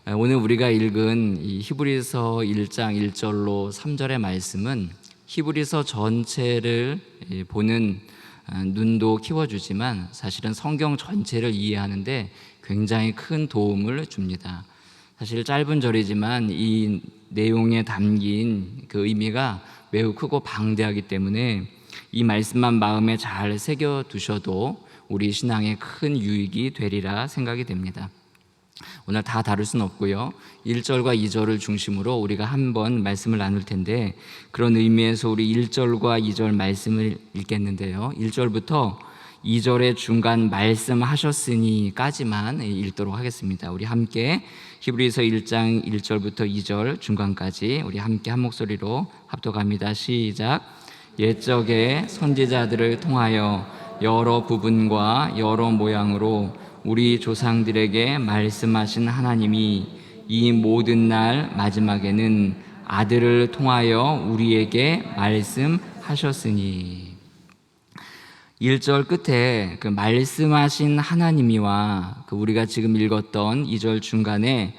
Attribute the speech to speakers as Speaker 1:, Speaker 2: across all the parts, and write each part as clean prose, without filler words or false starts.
Speaker 1: 오늘 우리가 읽은 이 히브리서 1장 1절로 3절의 말씀은 히브리서 전체를 보는 눈도 키워주지만 사실은 성경 전체를 이해하는데 굉장히 큰 도움을 줍니다. 사실 짧은 절이지만 이 내용에 담긴 그 의미가 매우 크고 방대하기 때문에 이 말씀만 마음에 잘 새겨두셔도 우리 신앙에 큰 유익이 되리라 생각이 됩니다. 오늘 다 다룰 수는 없고요. 1절과 2절을 중심으로 우리가 한번 말씀을 나눌 텐데, 그런 의미에서 우리 1절과 2절 말씀을 읽겠는데요. 1절부터 2절의 중간 말씀하셨으니까지만 읽도록 하겠습니다. 우리 함께 히브리서 1장 1절부터 2절 중간까지 우리 함께 한 목소리로 합독합니다. 시작. 옛적에 선지자들을 통하여 여러 부분과 여러 모양으로 우리 조상들에게 말씀하신 하나님이 이 모든 날 마지막에는 아들을 통하여 우리에게 말씀하셨으니. 1절 끝에 그 말씀하신 하나님이와 그 우리가 지금 읽었던 2절 중간에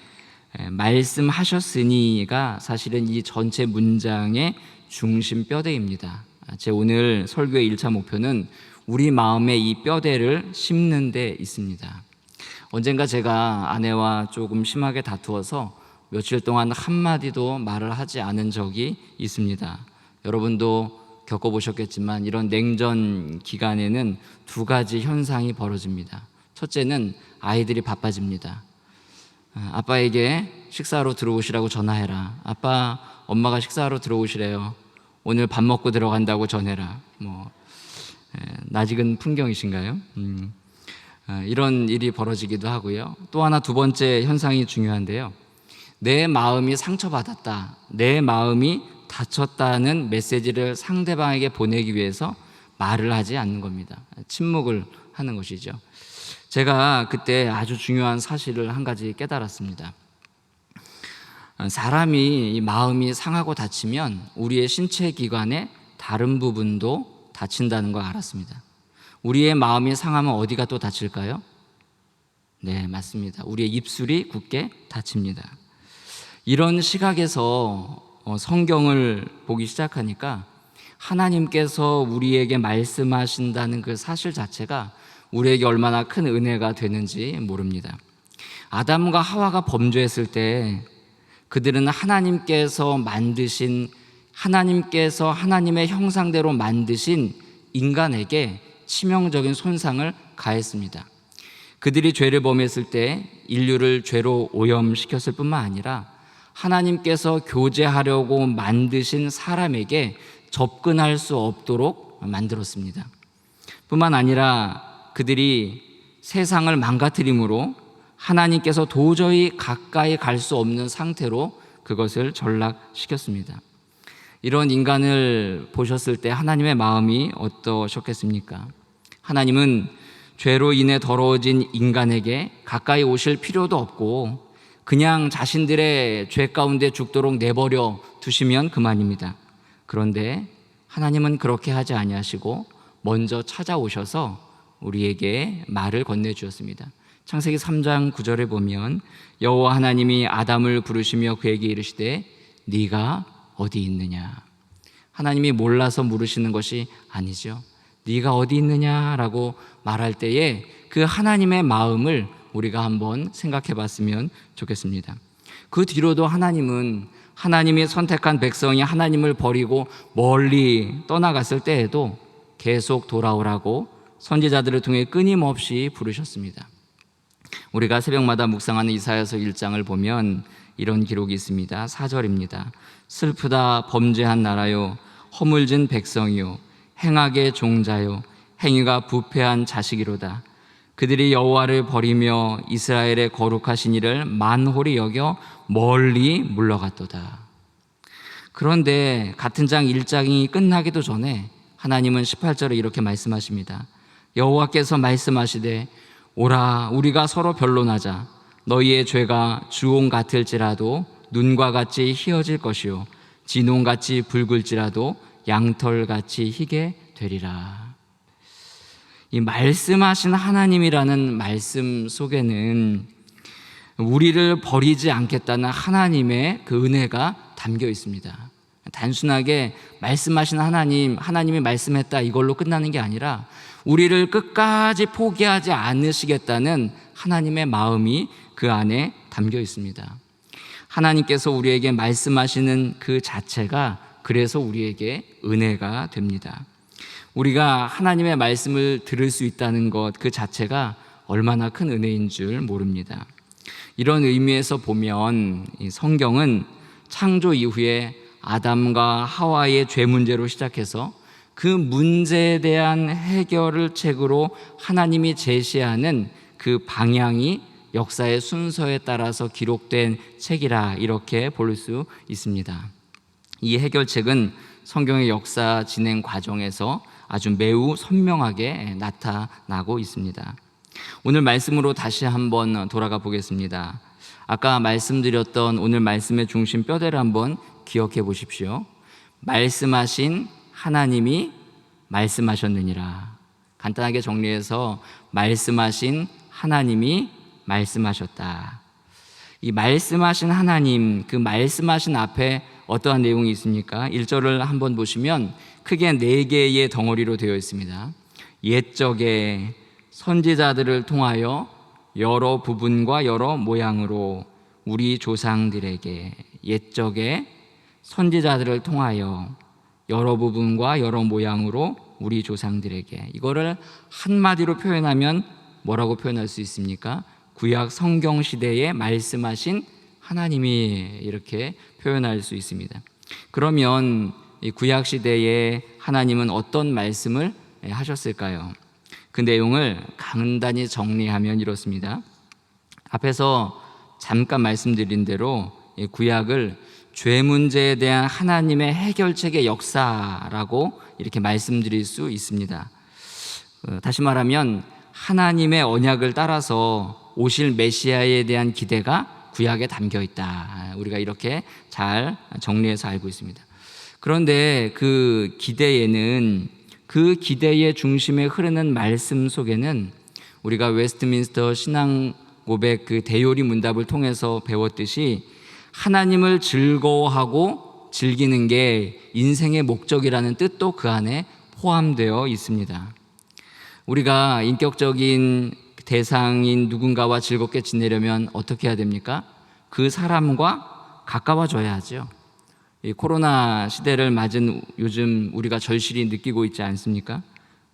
Speaker 1: 말씀하셨으니가 사실은 이 전체 문장의 중심 뼈대입니다. 제 오늘 설교의 1차 목표는 우리 마음에 이 뼈대를 심는 데 있습니다. 언젠가 제가 아내와 조금 심하게 다투어서 며칠 동안 한마디도 말을 하지 않은 적이 있습니다. 여러분도 겪어보셨겠지만 이런 냉전 기간에는 두 가지 현상이 벌어집니다. 첫째는 아이들이 바빠집니다. 아빠에게 식사하러 들어오시라고 전화해라. 아빠, 엄마가 식사하러 들어오시래요. 오늘 밥 먹고 들어간다고 전해라. 낯익은 풍경이신가요? 이런 일이 벌어지기도 하고요. 또 하나, 두 번째 현상이 중요한데요. 내 마음이 상처받았다, 내 마음이 다쳤다는 메시지를 상대방에게 보내기 위해서 말을 하지 않는 겁니다. 침묵을 하는 것이죠. 제가 그때 아주 중요한 사실을 한 가지 깨달았습니다. 사람이 이 마음이 상하고 다치면 우리의 신체 기관의 다른 부분도 다친다는 걸 알았습니다. 우리의 마음이 상하면 어디가 또 다칠까요? 네, 맞습니다. 우리의 입술이 굳게 다칩니다. 이런 시각에서 성경을 보기 시작하니까 하나님께서 우리에게 말씀하신다는 그 사실 자체가 우리에게 얼마나 큰 은혜가 되는지 모릅니다. 아담과 하와가 범죄했을 때 그들은 하나님께서 하나님의 형상대로 만드신 인간에게 치명적인 손상을 가했습니다. 그들이 죄를 범했을 때 인류를 죄로 오염시켰을 뿐만 아니라 하나님께서 교제하려고 만드신 사람에게 접근할 수 없도록 만들었습니다. 뿐만 아니라 그들이 세상을 망가뜨림으로 하나님께서 도저히 가까이 갈 수 없는 상태로 그것을 전락시켰습니다. 이런 인간을 보셨을 때 하나님의 마음이 어떠셨겠습니까? 하나님은 죄로 인해 더러워진 인간에게 가까이 오실 필요도 없고 그냥 자신들의 죄 가운데 죽도록 내버려 두시면 그만입니다. 그런데 하나님은 그렇게 하지 아니하시고 먼저 찾아오셔서 우리에게 말을 건네주었습니다. 창세기 3장 9절에 보면 여호와 하나님이 아담을 부르시며 그에게 이르시되 네가 어디 있느냐. 하나님이 몰라서 물으시는 것이 아니죠. 네가 어디 있느냐라고 말할 때에 그 하나님의 마음을 우리가 한번 생각해 봤으면 좋겠습니다. 그 뒤로도 하나님은 하나님이 선택한 백성이 하나님을 버리고 멀리 떠나갔을 때에도 계속 돌아오라고 선지자들을 통해 끊임없이 부르셨습니다. 우리가 새벽마다 묵상하는 이사야서 1장을 보면 이런 기록이 있습니다. 4절입니다. 슬프다 범죄한 나라요, 허물진 백성이요, 행악의 종자요, 행위가 부패한 자식이로다. 그들이 여호와를 버리며 이스라엘의 거룩하신 이를 만홀히 여겨 멀리 물러갔도다. 그런데 같은 장 1장이 끝나기도 전에 하나님은 18절에 이렇게 말씀하십니다. 여호와께서 말씀하시되 오라, 우리가 서로 변론하자. 너희의 죄가 주홍 같을지라도 눈과 같이 희어질 것이요 진홍같이 붉을지라도 양털같이 희게 되리라. 이 말씀하신 하나님이라는 말씀 속에는 우리를 버리지 않겠다는 하나님의 그 은혜가 담겨 있습니다. 단순하게 말씀하신 하나님이 말씀했다 이걸로 끝나는 게 아니라 우리를 끝까지 포기하지 않으시겠다는 하나님의 마음이 그 안에 담겨 있습니다. 하나님께서 우리에게 말씀하시는 그 자체가 그래서 우리에게 은혜가 됩니다. 우리가 하나님의 말씀을 들을 수 있다는 것 그 자체가 얼마나 큰 은혜인 줄 모릅니다. 이런 의미에서 보면 이 성경은 창조 이후에 아담과 하와의 죄 문제로 시작해서 그 문제에 대한 해결을 책으로 하나님이 제시하는 그 방향이 역사의 순서에 따라서 기록된 책이라 이렇게 볼 수 있습니다. 이 해결책은 성경의 역사 진행 과정에서 아주 매우 선명하게 나타나고 있습니다. 오늘 말씀으로 다시 한번 돌아가 보겠습니다. 아까 말씀드렸던 오늘 말씀의 중심 뼈대를 한번 기억해 보십시오. 말씀하신 하나님이 말씀하셨느니라. 간단하게 정리해서 말씀하신 하나님이 말씀하셨다. 이 말씀하신 하나님, 그 말씀하신 앞에 어떠한 내용이 있습니까? 1절을 한번 보시면 크게 4개의 덩어리로 되어 있습니다. 옛적에 선지자들을 통하여 여러 부분과 여러 모양으로 우리 조상들에게, 옛적에 선지자들을 통하여 여러 부분과 여러 모양으로 우리 조상들에게, 이거를 한마디로 표현하면 뭐라고 표현할 수 있습니까? 구약 성경 시대에 말씀하신 하나님이 이렇게 표현할 수 있습니다. 그러면 이 구약 시대에 하나님은 어떤 말씀을 하셨을까요? 그 내용을 간단히 정리하면 이렇습니다. 앞에서 잠깐 말씀드린 대로 구약을 죄 문제에 대한 하나님의 해결책의 역사라고 이렇게 말씀드릴 수 있습니다. 다시 말하면 하나님의 언약을 따라서 오실 메시아에 대한 기대가 구약에 담겨 있다. 우리가 이렇게 잘 정리해서 알고 있습니다. 그런데 그 기대에는, 그 기대의 중심에 흐르는 말씀 속에는 우리가 웨스트민스터 신앙 고백 그 대요리 문답을 통해서 배웠듯이 하나님을 즐거워하고 즐기는 게 인생의 목적이라는 뜻도 그 안에 포함되어 있습니다. 우리가 인격적인 대상인 누군가와 즐겁게 지내려면 어떻게 해야 됩니까? 그 사람과 가까워져야 하죠. 이 코로나 시대를 맞은 요즘 우리가 절실히 느끼고 있지 않습니까?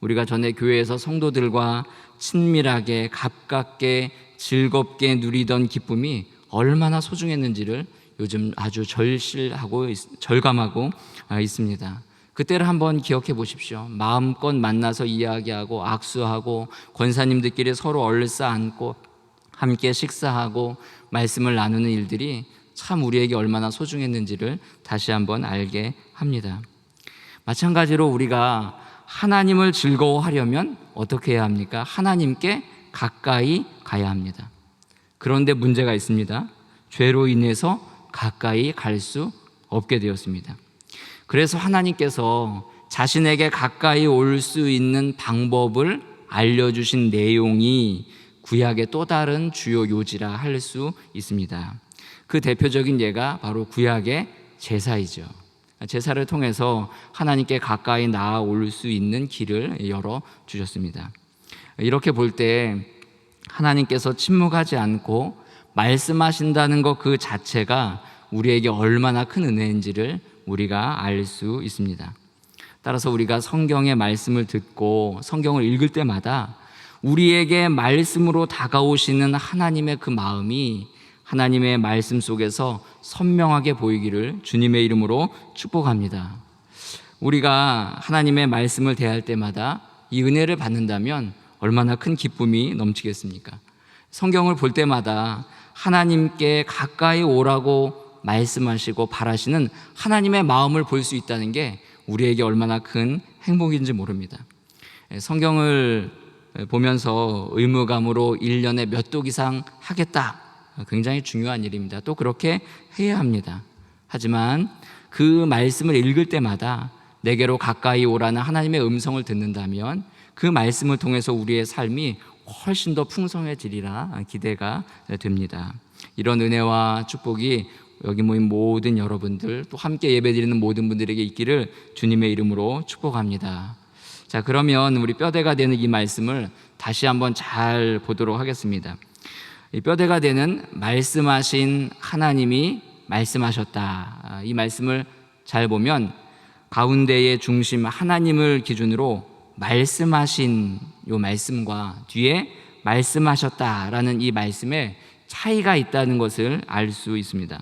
Speaker 1: 우리가 전에 교회에서 성도들과 친밀하게 가깝게 즐겁게 누리던 기쁨이 얼마나 소중했는지를 요즘 아주 절감하고 있습니다. 그때를 한번 기억해 보십시오. 마음껏 만나서 이야기하고 악수하고 권사님들끼리 서로 얼싸안고 함께 식사하고 말씀을 나누는 일들이 참 우리에게 얼마나 소중했는지를 다시 한번 알게 합니다. 마찬가지로 우리가 하나님을 즐거워하려면 어떻게 해야 합니까? 하나님께 가까이 가야 합니다. 그런데 문제가 있습니다. 죄로 인해서 가까이 갈 수 없게 되었습니다. 그래서 하나님께서 자신에게 가까이 올 수 있는 방법을 알려주신 내용이 구약의 또 다른 주요 요지라 할 수 있습니다. 그 대표적인 예가 바로 구약의 제사이죠. 제사를 통해서 하나님께 가까이 나아올 수 있는 길을 열어주셨습니다. 이렇게 볼 때 하나님께서 침묵하지 않고 말씀하신다는 것 그 자체가 우리에게 얼마나 큰 은혜인지를 우리가 알 수 있습니다. 따라서 우리가 성경의 말씀을 듣고 성경을 읽을 때마다 우리에게 말씀으로 다가오시는 하나님의 그 마음이 하나님의 말씀 속에서 선명하게 보이기를 주님의 이름으로 축복합니다. 우리가 하나님의 말씀을 대할 때마다 이 은혜를 받는다면 얼마나 큰 기쁨이 넘치겠습니까? 성경을 볼 때마다 하나님께 가까이 오라고 말씀하시고 바라시는 하나님의 마음을 볼 수 있다는 게 우리에게 얼마나 큰 행복인지 모릅니다. 성경을 보면서 의무감으로 1년에 몇 독 이상 하겠다, 굉장히 중요한 일입니다. 또 그렇게 해야 합니다. 하지만 그 말씀을 읽을 때마다 내게로 가까이 오라는 하나님의 음성을 듣는다면 그 말씀을 통해서 우리의 삶이 훨씬 더 풍성해지리라 기대가 됩니다. 이런 은혜와 축복이 여기 모인 모든 여러분들, 또 함께 예배드리는 모든 분들에게 있기를 주님의 이름으로 축복합니다. 자, 그러면 우리 뼈대가 되는 이 말씀을 다시 한번 잘 보도록 하겠습니다. 이 뼈대가 되는 말씀하신 하나님이 말씀하셨다. 이 말씀을 잘 보면 가운데의 중심 하나님을 기준으로 말씀하신 이 말씀과 뒤에 말씀하셨다라는 이 말씀에 차이가 있다는 것을 알 수 있습니다.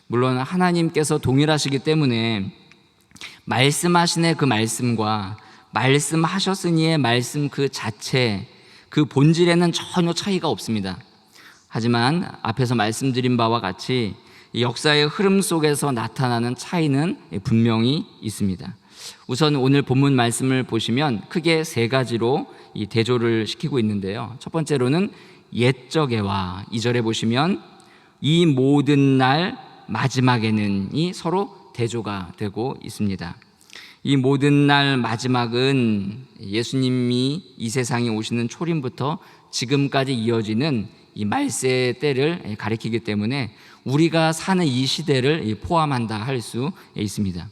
Speaker 1: 물론 하나님께서 동일하시기 때문에 말씀하신의 그 말씀과 말씀하셨으니의 말씀 그 자체, 그 본질에는 전혀 차이가 없습니다. 하지만 앞에서 말씀드린 바와 같이 역사의 흐름 속에서 나타나는 차이는 분명히 있습니다. 우선 오늘 본문 말씀을 보시면 크게 세 가지로 이 대조를 시키고 있는데요. 첫 번째로는 옛적에와 2절에 보시면 이 모든 날 마지막에는 이 서로 대조가 되고 있습니다. 이 모든 날 마지막은 예수님이 이 세상에 오시는 초림부터 지금까지 이어지는 이 말세 때를 가리키기 때문에 우리가 사는 이 시대를 포함한다 할 수 있습니다.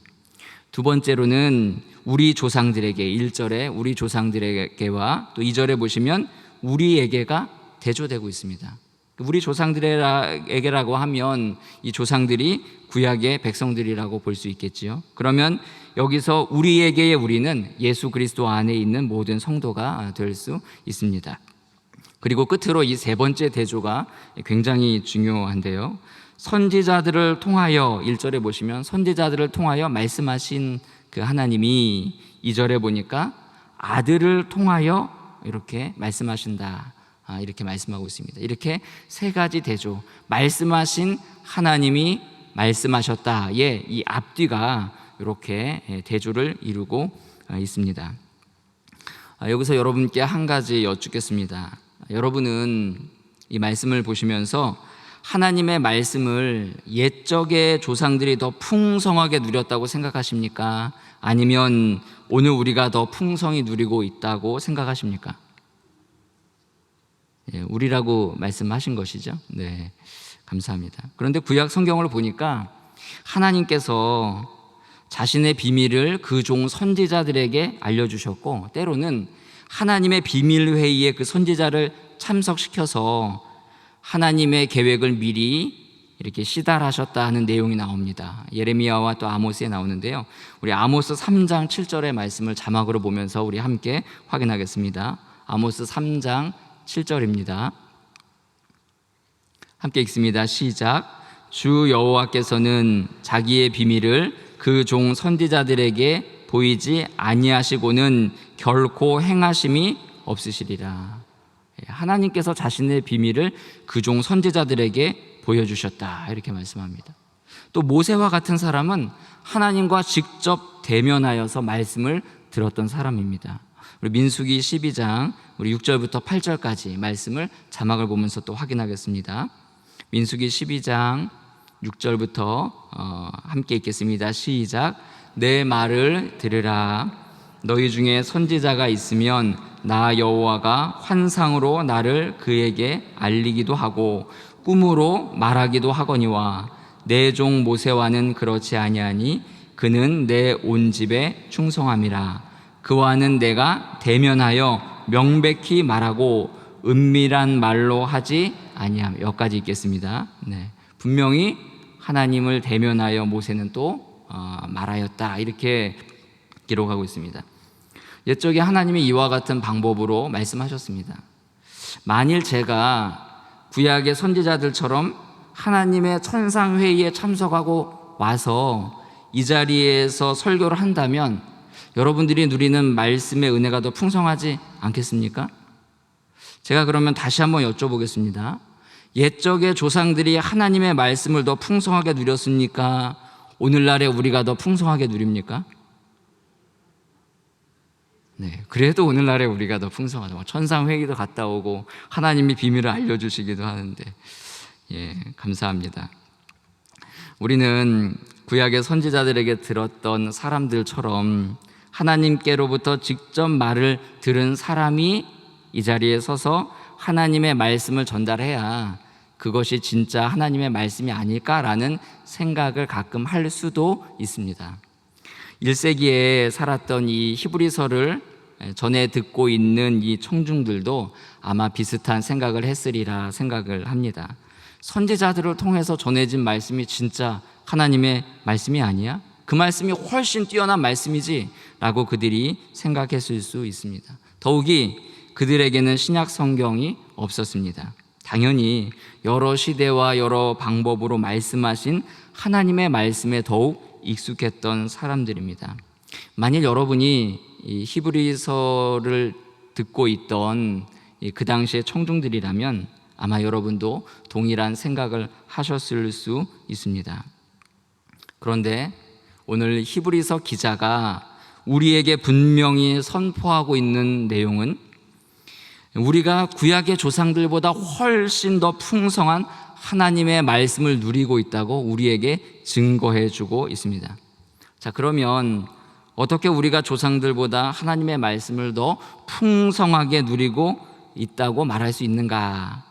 Speaker 1: 두 번째로는 우리 조상들에게 1절에 우리 조상들에게와 또 2절에 보시면 우리에게가 대조되고 있습니다. 우리 조상들에게라고 하면 이 조상들이 구약의 백성들이라고 볼 수 있겠지요. 그러면 여기서 우리에게의 우리는 예수 그리스도 안에 있는 모든 성도가 될 수 있습니다. 그리고 끝으로 이 세 번째 대조가 굉장히 중요한데요. 선지자들을 통하여 1절에 보시면 선지자들을 통하여 말씀하신 그 하나님이 2절에 보니까 아들을 통하여 이렇게 말씀하신다. 이렇게 말씀하고 있습니다. 이렇게 세 가지 대조, 말씀하신 하나님이 말씀하셨다의 이 앞뒤가 이렇게 대조를 이루고 있습니다. 여기서 여러분께 한 가지 여쭙겠습니다. 여러분은 이 말씀을 보시면서 하나님의 말씀을 옛적의 조상들이 더 풍성하게 누렸다고 생각하십니까? 아니면 오늘 우리가 더 풍성히 누리고 있다고 생각하십니까? 우리라고 말씀하신 것이죠. 네, 감사합니다. 그런데 구약 성경을 보니까 하나님께서 자신의 비밀을 그 종 선지자들에게 알려주셨고 때로는 하나님의 비밀회의에 그 선지자를 참석시켜서 하나님의 계획을 미리 이렇게 시달하셨다 하는 내용이 나옵니다. 예레미야와 또 아모스에 나오는데요. 우리 아모스 3장 7절의 말씀을 자막으로 보면서 우리 함께 확인하겠습니다. 아모스 3장 7절입니다. 함께 읽습니다. 시작. 주 여호와께서는 자기의 비밀을 그 종 선지자들에게 보이지 아니하시고는 결코 행하심이 없으시리라. 하나님께서 자신의 비밀을 그 종 선지자들에게 보여주셨다 이렇게 말씀합니다. 또 모세와 같은 사람은 하나님과 직접 대면하여서 말씀을 들었던 사람입니다. 우리 민수기 12장 우리 6절부터 8절까지 말씀을 자막을 보면서 또 확인하겠습니다. 민수기 12장 6절부터 함께 읽겠습니다. 시작. 내 말을 들으라. 너희 중에 선지자가 있으면 나 여호와가 환상으로 나를 그에게 알리기도 하고 꿈으로 말하기도 하거니와 내 종 모세와는 그렇지 아니하니 그는 내 온 집에 충성함이라. 그와는 내가 대면하여 명백히 말하고 은밀한 말로 하지 아니함. 여기까지 읽겠습니다. 네. 분명히 하나님을 대면하여 모세는 또 말하였다 이렇게 기록하고 있습니다. 옛적에 하나님이 이와 같은 방법으로 말씀하셨습니다. 만일 제가 구약의 선지자들처럼 하나님의 천상회의에 참석하고 와서 이 자리에서 설교를 한다면 여러분들이 누리는 말씀의 은혜가 더 풍성하지 않겠습니까? 제가 그러면 다시 한번 여쭤보겠습니다. 옛적의 조상들이 하나님의 말씀을 더 풍성하게 누렸습니까? 오늘날에 우리가 더 풍성하게 누립니까? 네, 그래도 오늘날에 우리가 더 풍성하죠. 천상회의도 갔다 오고 하나님이 비밀을 알려주시기도 하는데 감사합니다. 우리는 구약의 선지자들에게 들었던 사람들처럼 하나님께로부터 직접 말을 들은 사람이 이 자리에 서서 하나님의 말씀을 전달해야 그것이 진짜 하나님의 말씀이 아닐까라는 생각을 가끔 할 수도 있습니다. 1세기에 살았던 이 히브리서를 전에 듣고 있는 이 청중들도 아마 비슷한 생각을 했으리라 생각을 합니다. 선지자들을 통해서 전해진 말씀이 진짜 하나님의 말씀이 아니야? 그 말씀이 훨씬 뛰어난 말씀이지 라고 그들이 생각했을 수 있습니다. 더욱이 그들에게는 신약 성경이 없었습니다. 당연히 여러 시대와 여러 방법으로 말씀하신 하나님의 말씀에 더욱 익숙했던 사람들입니다. 만일 여러분이 이 히브리서를 듣고 있던 그 당시의 청중들이라면 아마 여러분도 동일한 생각을 하셨을 수 있습니다. 그런데 오늘 히브리서 기자가 우리에게 분명히 선포하고 있는 내용은 우리가 구약의 조상들보다 훨씬 더 풍성한 하나님의 말씀을 누리고 있다고 우리에게 증거해 주고 있습니다. 자, 그러면 어떻게 우리가 조상들보다 하나님의 말씀을 더 풍성하게 누리고 있다고 말할 수 있는가?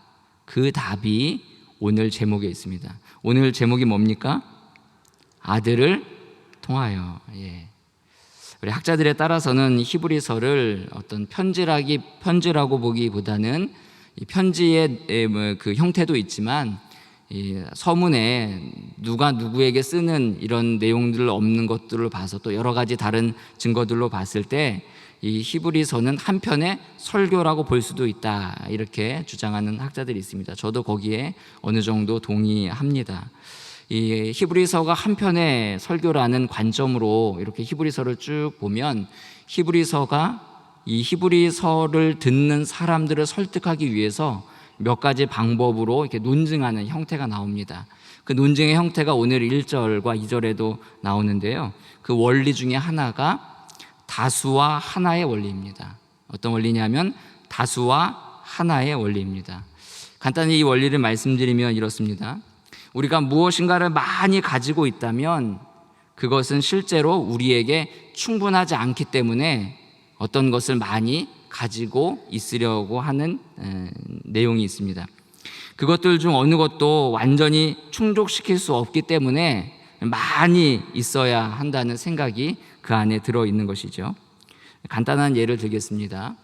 Speaker 1: 그 답이 오늘 제목에 있습니다. 오늘 제목이 뭡니까? 아들을 통하여. 우리 학자들에 따라서는 히브리서를 어떤 편지라고 보기보다는 이 편지의 그 형태도 있지만 이 서문에 누가 누구에게 쓰는 이런 내용들 없는 것들을 봐서 또 여러 가지 다른 증거들로 봤을 때 이 히브리서는 한편의 설교라고 볼 수도 있다, 이렇게 주장하는 학자들이 있습니다. 저도 거기에 어느 정도 동의합니다. 이 히브리서가 한편의 설교라는 관점으로 이렇게 히브리서를 쭉 보면 히브리서가 이 히브리서를 듣는 사람들을 설득하기 위해서 몇 가지 방법으로 이렇게 논증하는 형태가 나옵니다. 그 논증의 형태가 오늘 1절과 2절에도 나오는데요. 그 원리 중에 하나가 다수와 하나의 원리입니다. 어떤 원리냐면 다수와 하나의 원리입니다. 간단히 이 원리를 말씀드리면 이렇습니다. 우리가 무엇인가를 많이 가지고 있다면 그것은 실제로 우리에게 충분하지 않기 때문에 어떤 것을 많이 가지고 있으려고 하는 내용이 있습니다. 그것들 중 어느 것도 완전히 충족시킬 수 없기 때문에 많이 있어야 한다는 생각이 그 안에 들어있는 것이죠. 간단한 예를 들겠습니다.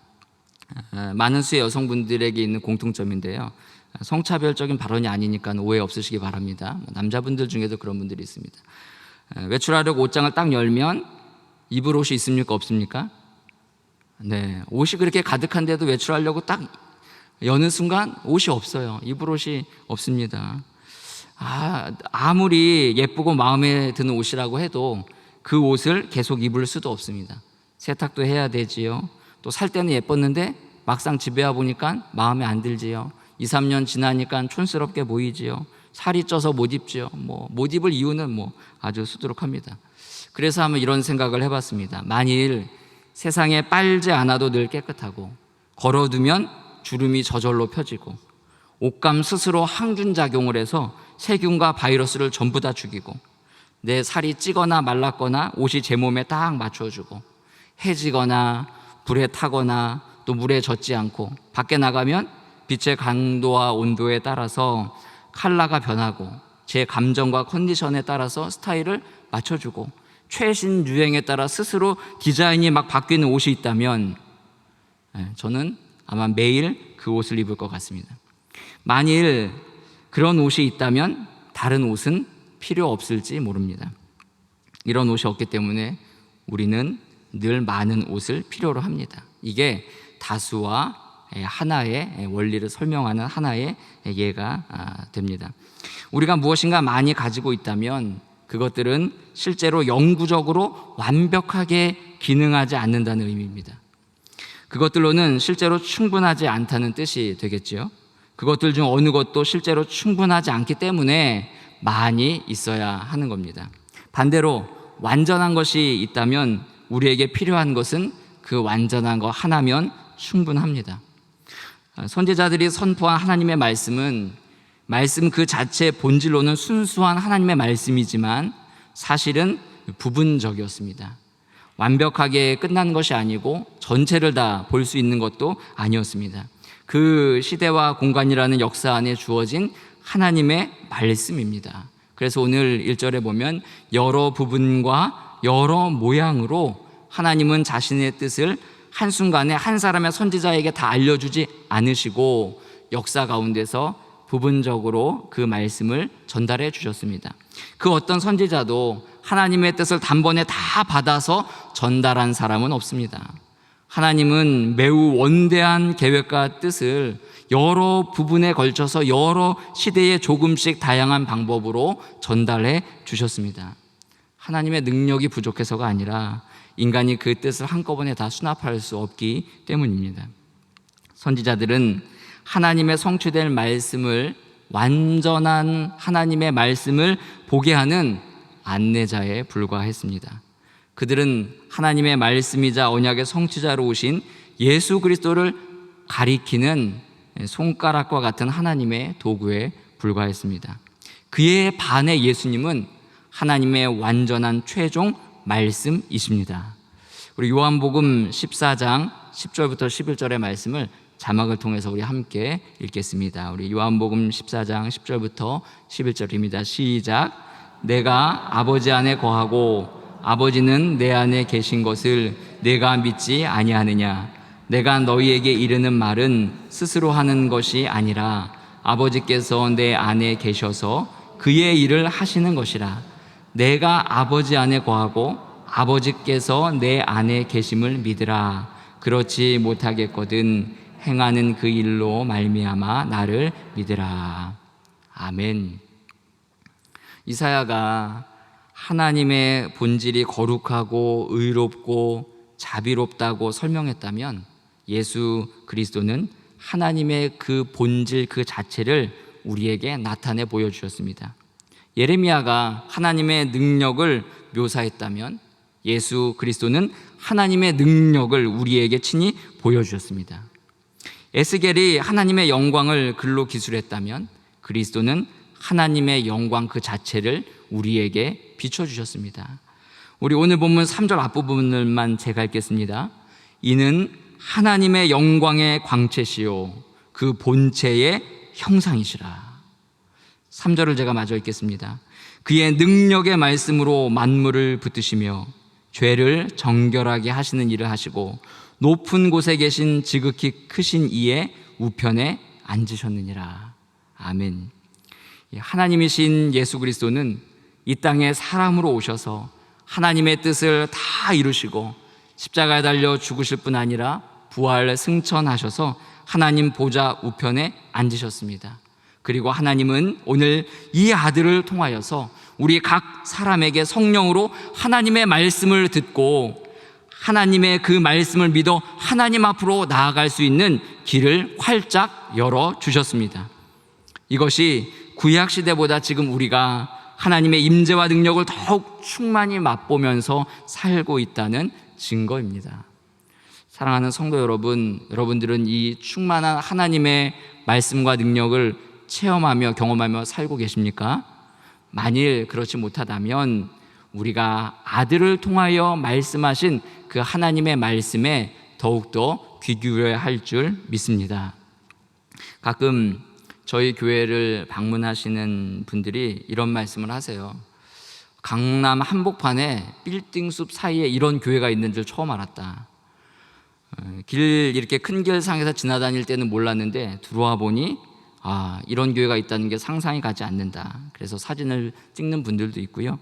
Speaker 1: 많은 수의 여성분들에게 있는 공통점인데요. 성차별적인 발언이 아니니까 오해 없으시기 바랍니다. 남자분들 중에도 그런 분들이 있습니다. 외출하려고 옷장을 딱 열면 입을 옷이 있습니까? 없습니까? 네, 옷이 그렇게 가득한데도 외출하려고 딱 여는 순간 옷이 없어요. 입을 옷이 없습니다. 아무리 예쁘고 마음에 드는 옷이라고 해도 그 옷을 계속 입을 수도 없습니다. 세탁도 해야 되지요. 또 살 때는 예뻤는데 막상 집에 와 보니까 마음에 안 들지요. 2, 3년 지나니까 촌스럽게 보이지요. 살이 쪄서 못 입지요. 못 입을 이유는 아주 수두룩합니다. 그래서 한번 이런 생각을 해봤습니다. 만일 세상에 빨지 않아도 늘 깨끗하고 걸어두면 주름이 저절로 펴지고 옷감 스스로 항균 작용을 해서 세균과 바이러스를 전부 다 죽이고 내 살이 찌거나 말랐거나 옷이 제 몸에 딱 맞춰주고 해지거나 불에 타거나 또 물에 젖지 않고 밖에 나가면 빛의 강도와 온도에 따라서 컬러가 변하고 제 감정과 컨디션에 따라서 스타일을 맞춰주고 최신 유행에 따라 스스로 디자인이 막 바뀌는 옷이 있다면 저는 아마 매일 그 옷을 입을 것 같습니다. 만일 그런 옷이 있다면 다른 옷은 필요 없을지 모릅니다. 이런 옷이 없기 때문에 우리는 늘 많은 옷을 필요로 합니다. 이게 다수와 하나의 원리를 설명하는 하나의 예가 됩니다. 우리가 무엇인가 많이 가지고 있다면 그것들은 실제로 영구적으로 완벽하게 기능하지 않는다는 의미입니다. 그것들로는 실제로 충분하지 않다는 뜻이 되겠죠. 그것들 중 어느 것도 실제로 충분하지 않기 때문에 많이 있어야 하는 겁니다. 반대로 완전한 것이 있다면 우리에게 필요한 것은 그 완전한 거 하나면 충분합니다. 선지자들이 선포한 하나님의 말씀은 말씀 그 자체의 본질로는 순수한 하나님의 말씀이지만 사실은 부분적이었습니다. 완벽하게 끝난 것이 아니고 전체를 다 볼 수 있는 것도 아니었습니다. 그 시대와 공간이라는 역사 안에 주어진 하나님의 말씀입니다. 그래서 오늘 1절에 보면 여러 부분과 여러 모양으로 하나님은 자신의 뜻을 한순간에 한 사람의 선지자에게 다 알려주지 않으시고 역사 가운데서 부분적으로 그 말씀을 전달해 주셨습니다. 그 어떤 선지자도 하나님의 뜻을 단번에 다 받아서 전달한 사람은 없습니다. 하나님은 매우 원대한 계획과 뜻을 여러 부분에 걸쳐서 여러 시대에 조금씩 다양한 방법으로 전달해 주셨습니다. 하나님의 능력이 부족해서가 아니라 인간이 그 뜻을 한꺼번에 다 수납할 수 없기 때문입니다. 선지자들은 하나님의 성취될 말씀을, 완전한 하나님의 말씀을 보게 하는 안내자에 불과했습니다. 그들은 하나님의 말씀이자 언약의 성취자로 오신 예수 그리스도를 가리키는 손가락과 같은 하나님의 도구에 불과했습니다. 그에 반해 예수님은 하나님의 완전한 최종 말씀이십니다. 우리 요한복음 14장 10절부터 11절의 말씀을 자막을 통해서 우리 함께 읽겠습니다. 우리 요한복음 14장 10절부터 11절입니다. 시작. 내가 아버지 안에 거하고 아버지는 내 안에 계신 것을 내가 믿지 아니하느냐. 내가 너희에게 이르는 말은 스스로 하는 것이 아니라 아버지께서 내 안에 계셔서 그의 일을 하시는 것이라. 내가 아버지 안에 거하고 아버지께서 내 안에 계심을 믿으라. 그렇지 못하겠거든 행하는 그 일로 말미암아 나를 믿으라. 아멘. 이사야가 하나님의 본질이 거룩하고 의롭고 자비롭다고 설명했다면 예수 그리스도는 하나님의 그 본질 그 자체를 우리에게 나타내 보여주셨습니다. 예레미야가 하나님의 능력을 묘사했다면 예수 그리스도는 하나님의 능력을 우리에게 친히 보여주셨습니다. 에스겔이 하나님의 영광을 글로 기술했다면 그리스도는 하나님의 영광 그 자체를 우리에게 비춰주셨습니다. 우리 오늘 본문 3절 앞부분을만 제가 읽겠습니다. 이는 하나님의 영광의 광채시요 그 본체의 형상이시라. 3절을 제가 마저 읽겠습니다. 그의 능력의 말씀으로 만물을 붙드시며 죄를 정결하게 하시는 일을 하시고 높은 곳에 계신 지극히 크신 이의 우편에 앉으셨느니라. 아멘. 하나님이신 예수 그리스도는 이 땅에 사람으로 오셔서 하나님의 뜻을 다 이루시고 십자가에 달려 죽으실 뿐 아니라 부활 승천하셔서 하나님 보좌 우편에 앉으셨습니다. 그리고 하나님은 오늘 이 아들을 통하여서 우리 각 사람에게 성령으로 하나님의 말씀을 듣고 하나님의 그 말씀을 믿어 하나님 앞으로 나아갈 수 있는 길을 활짝 열어주셨습니다. 이것이 구약 시대보다 지금 우리가 하나님의 임재와 능력을 더욱 충만히 맛보면서 살고 있다는 증거입니다. 사랑하는 성도 여러분, 여러분들은 이 충만한 하나님의 말씀과 능력을 체험하며 경험하며 살고 계십니까? 만일 그렇지 못하다면 우리가 아들을 통하여 말씀하신 그 하나님의 말씀에 더욱더 귀 기울여야 할 줄 믿습니다. 가끔 저희 교회를 방문하시는 분들이 이런 말씀을 하세요. 강남 한복판에 빌딩숲 사이에 이런 교회가 있는 줄 처음 알았다. 이렇게 큰 길상에서 지나다닐 때는 몰랐는데 들어와 보니 이런 교회가 있다는 게 상상이 가지 않는다. 그래서 사진을 찍는 분들도 있고요.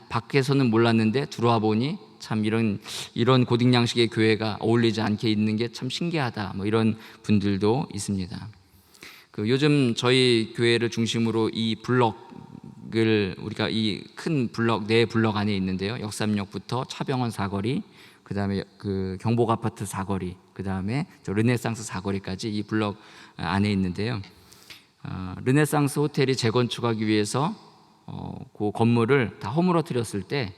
Speaker 1: 밖에서는 몰랐는데 들어와 보니 참 이런 고딕 양식의 교회가 어울리지 않게 있는 게 참 신기하다. 이런 분들도 있습니다. 요즘 저희 교회를 중심으로 이 블럭을 우리가 이 큰 블럭 네 블럭 안에 있는데요. 역삼역부터 차병원 사거리, 그 다음에 그 경복 아파트 사거리, 그 다음에 르네상스 사거리까지 이 블럭 안에 있는데요. 르네상스 호텔이 재건축하기 위해서 그 건물을 다 허물어뜨렸을 때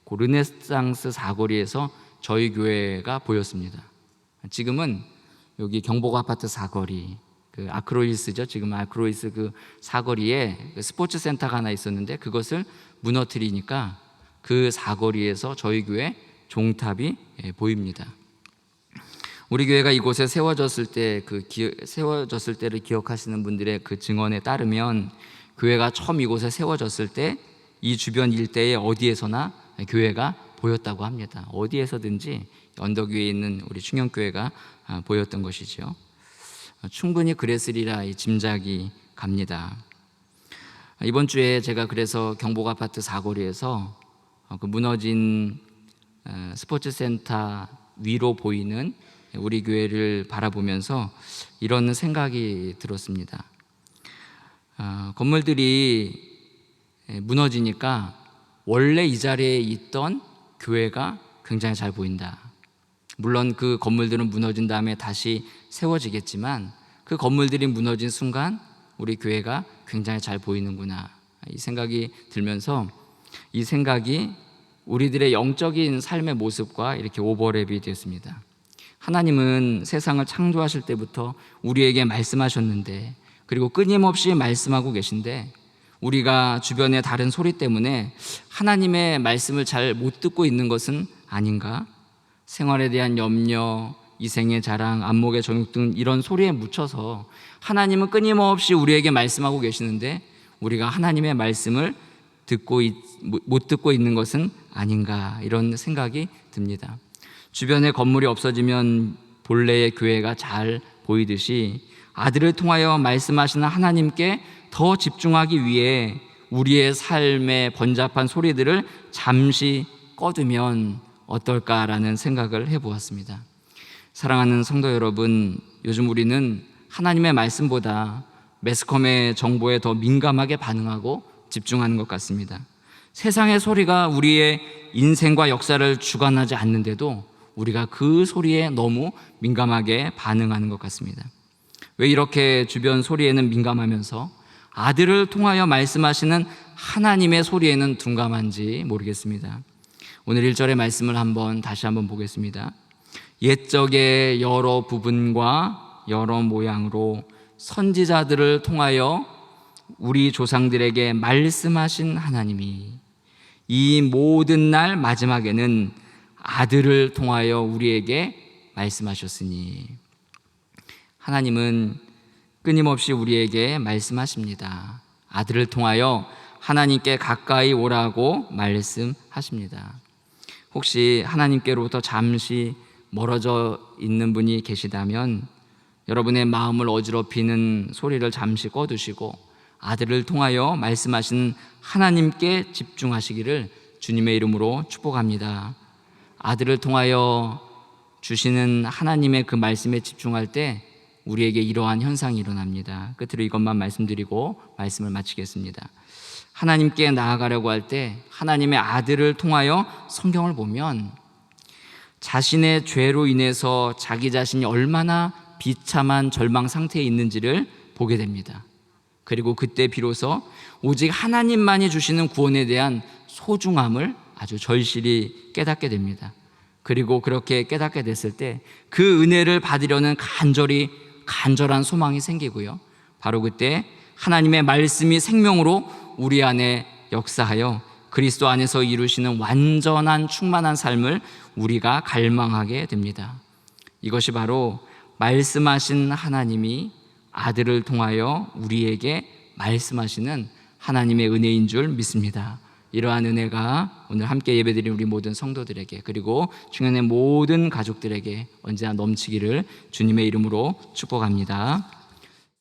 Speaker 1: 그 르네상스 사거리에서 저희 교회가 보였습니다. 지금은 여기 경복 아파트 사거리, 그 아크로이스죠. 지금 아크로이스 그 사거리에 그 스포츠 센터가 하나 있었는데 그것을 무너뜨리니까 그 사거리에서 저희 교회 종탑이 보입니다. 우리 교회가 이곳에 세워졌을 때 세워졌을 때를 기억하시는 분들의 그 증언에 따르면 교회가 처음 이곳에 세워졌을 때 이 주변 일대에 어디에서나 교회가 보였다고 합니다. 어디에서든지 언덕 위에 있는 우리 충영교회가 보였던 것이죠. 충분히 그랬으리라 이 짐작이 갑니다. 이번 주에 제가 그래서 경복 아파트 사거리에서 그 무너진 스포츠센터 위로 보이는 우리 교회를 바라보면서 이런 생각이 들었습니다. 건물들이 무너지니까 원래 이 자리에 있던 교회가 굉장히 잘 보인다. 물론 그 건물들은 무너진 다음에 다시 세워지겠지만 그 건물들이 무너진 순간 우리 교회가 굉장히 잘 보이는구나, 이 생각이 들면서 이 생각이 우리들의 영적인 삶의 모습과 이렇게 오버랩이 되었습니다. 하나님은 세상을 창조하실 때부터 우리에게 말씀하셨는데, 그리고 끊임없이 말씀하고 계신데 우리가 주변의 다른 소리 때문에 하나님의 말씀을 잘 못 듣고 있는 것은 아닌가? 생활에 대한 염려, 이생의 자랑, 안목의 정욕 등 이런 소리에 묻혀서 하나님은 끊임없이 우리에게 말씀하고 계시는데 우리가 하나님의 말씀을 못 듣고 있는 것은 아닌가, 이런 생각이 듭니다. 주변에 건물이 없어지면 본래의 교회가 잘 보이듯이 아들을 통하여 말씀하시는 하나님께 더 집중하기 위해 우리의 삶의 번잡한 소리들을 잠시 꺼두면 어떨까라는 생각을 해보았습니다. 사랑하는 성도 여러분, 요즘 우리는 하나님의 말씀보다 매스컴의 정보에 더 민감하게 반응하고 집중하는 것 같습니다. 세상의 소리가 우리의 인생과 역사를 주관하지 않는데도 우리가 그 소리에 너무 민감하게 반응하는 것 같습니다. 왜 이렇게 주변 소리에는 민감하면서 아들을 통하여 말씀하시는 하나님의 소리에는 둔감한지 모르겠습니다. 오늘 1절의 말씀을 다시 한번 보겠습니다. 옛적의 여러 부분과 여러 모양으로 선지자들을 통하여 우리 조상들에게 말씀하신 하나님이 이 모든 날 마지막에는 아들을 통하여 우리에게 말씀하셨으니, 하나님은 끊임없이 우리에게 말씀하십니다. 아들을 통하여 하나님께 가까이 오라고 말씀하십니다. 혹시 하나님께로부터 잠시 멀어져 있는 분이 계시다면 여러분의 마음을 어지럽히는 소리를 잠시 꺼두시고 아들을 통하여 말씀하시는 하나님께 집중하시기를 주님의 이름으로 축복합니다. 아들을 통하여 주시는 하나님의 그 말씀에 집중할 때 우리에게 이러한 현상이 일어납니다. 끝으로 이것만 말씀드리고 말씀을 마치겠습니다. 하나님께 나아가려고 할 때 하나님의 아들을 통하여 성경을 보면 자신의 죄로 인해서 자기 자신이 얼마나 비참한 절망 상태에 있는지를 보게 됩니다. 그리고 그때 비로소 오직 하나님만이 주시는 구원에 대한 소중함을 아주 절실히 깨닫게 됩니다. 그리고 그렇게 깨닫게 됐을 때 그 은혜를 받으려는 간절한 소망이 생기고요, 바로 그때 하나님의 말씀이 생명으로 우리 안에 역사하여 그리스도 안에서 이루시는 완전한 충만한 삶을 우리가 갈망하게 됩니다. 이것이 바로 말씀하신 하나님이 아들을 통하여 우리에게 말씀하시는 하나님의 은혜인 줄 믿습니다. 이러한 은혜가 오늘 함께 예배드린 우리 모든 성도들에게, 그리고 충현의 모든 가족들에게 언제나 넘치기를 주님의 이름으로 축복합니다.